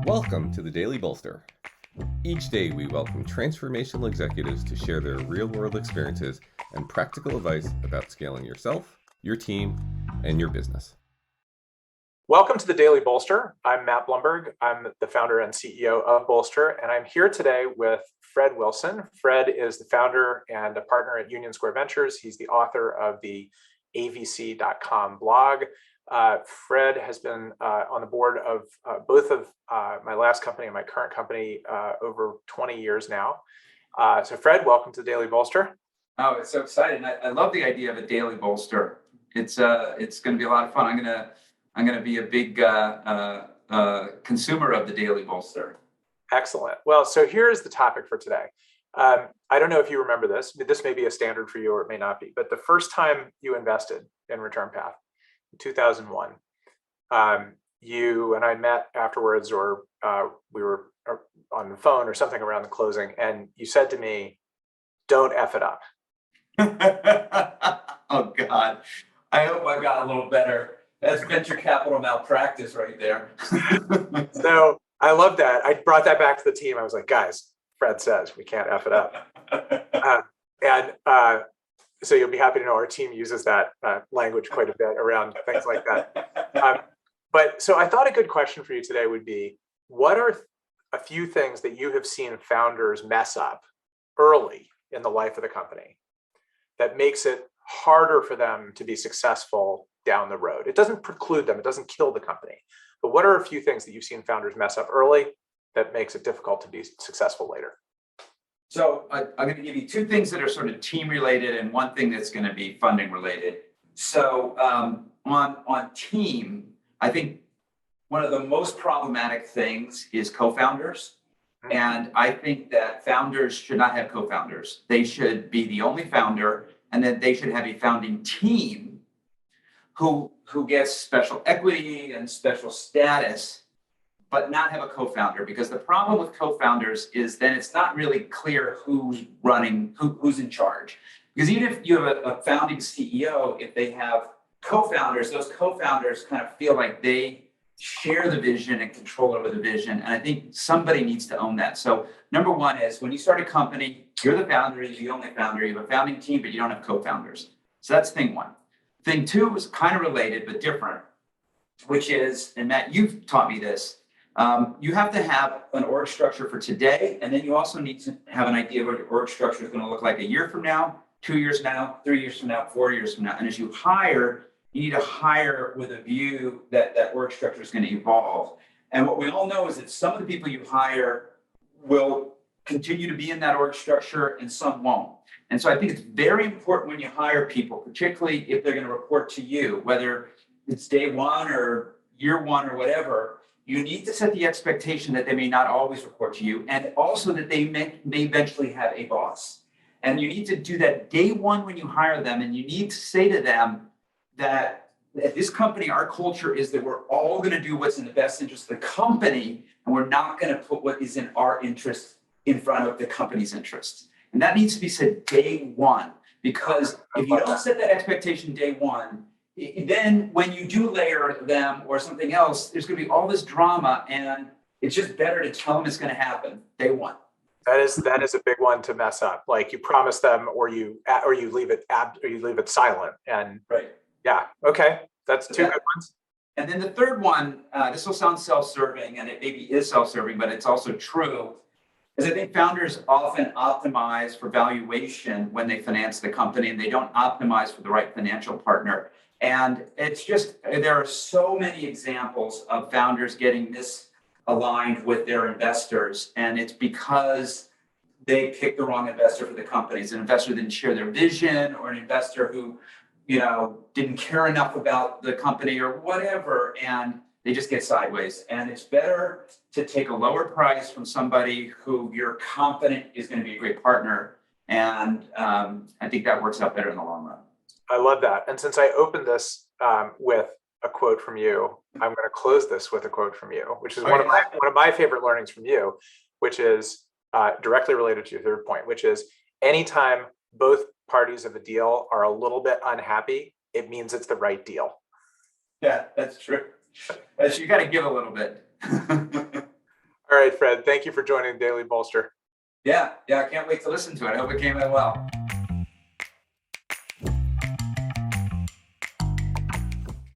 Welcome to the Daily Bolster. Each day we welcome transformational executives to share their real-world experiences and practical advice about scaling yourself, your team, and your business. Welcome to the Daily Bolster. I'm Matt Blumberg. I'm the founder and CEO of Bolster, and I'm here today with Fred Wilson. Fred is the founder and a partner at Union Square Ventures. He's the author of the avc.com blog. Fred has been on the board of both of my last company and my current company over 20 years now. So Fred, welcome to the Daily Bolster. Oh, it's so exciting. I love the idea of a daily bolster. It's going to be a lot of fun. I'm going to be a big consumer of the daily bolster. Excellent. Well, so here's the topic for today. I don't know if you remember this. This may be a standard for you or it may not be, but the first time you invested in Return Path, 2001. You and I met afterwards, or we were on the phone or something around the closing, and you said to me, "Don't F it up." Oh God, I hope I got a little better. That's venture capital malpractice right there. So I love that. I brought that back to the team. I was like, "Guys, Fred says we can't F it up." So you'll be happy to know our team uses that language quite a bit around things like that. But so I thought a good question for you today would be, what are a few things that you have seen founders mess up early in the life of the company that makes it harder for them to be successful down the road? It doesn't preclude them, it doesn't kill the company. But what are a few things that you've seen founders mess up early that makes it difficult to be successful later? So I'm going to give you two things that are sort of team related and one thing that's going to be funding related. So on team, I think one of the most problematic things is co-founders. And I think that founders should not have co-founders. They should be the only founder, and then they should have a founding team who gets special equity and special status, but not have a co-founder. Because the problem with co-founders is then it's not really clear who's running, who's in charge. Because even if you have a founding CEO, if they have co-founders, those co-founders kind of feel like they share the vision and control over the vision. And I think somebody needs to own that. So number one is when you start a company, you're the founder, you're the only founder, you have a founding team, but you don't have co-founders. So that's thing one. Thing two is kind of related, but different, which is, and Matt, you've taught me this, you have to have an org structure for today, and then you also need to have an idea of what your org structure is going to look like a year from now, 2 years from now, 3 years from now, 4 years from now. And as you hire, you need to hire with a view that that org structure is going to evolve. And what we all know is that some of the people you hire will continue to be in that org structure and some won't. And so I think it's very important when you hire people, particularly if they're going to report to you, whether it's day one or year one or whatever, you need to set the expectation that they may not always report to you, and also that they may eventually have a boss. And you need to do that day one when you hire them, and you need to say to them that at this company, our culture is that we're all going to do what's in the best interest of the company, and we're not going to put what is in our interest in front of the company's interests. And that needs to be said day one, because if you don't set that expectation day one, then when you do layer them or something else, there's going to be all this drama, and it's just better to tell them it's going to happen day one. That is a big one to mess up. Like you promise them, or you leave it silent. And right, yeah, okay, that's two good ones. And then the third one, this will sound self-serving, and it maybe is self-serving, but it's also true, is I think founders often optimize for valuation when they finance the company, and they don't optimize for the right financial partner. And it's just, there are so many examples of founders getting misaligned with their investors. And it's because they picked the wrong investor for the company. It's an investor that didn't share their vision, or an investor who, didn't care enough about the company or whatever. And they just get sideways. And it's better to take a lower price from somebody who you're confident is going to be a great partner. And I think that works out better in the long run. I love that. And since I opened this with a quote from you, I'm going to close this with a quote from you, which is one of my favorite learnings from you, which is directly related to your third point, which is anytime both parties of a deal are a little bit unhappy, it means it's the right deal. Yeah, that's true. You got to give a little bit. All right, Fred, thank you for joining Daily Bolster. Yeah, I can't wait to listen to it. I hope it came in well.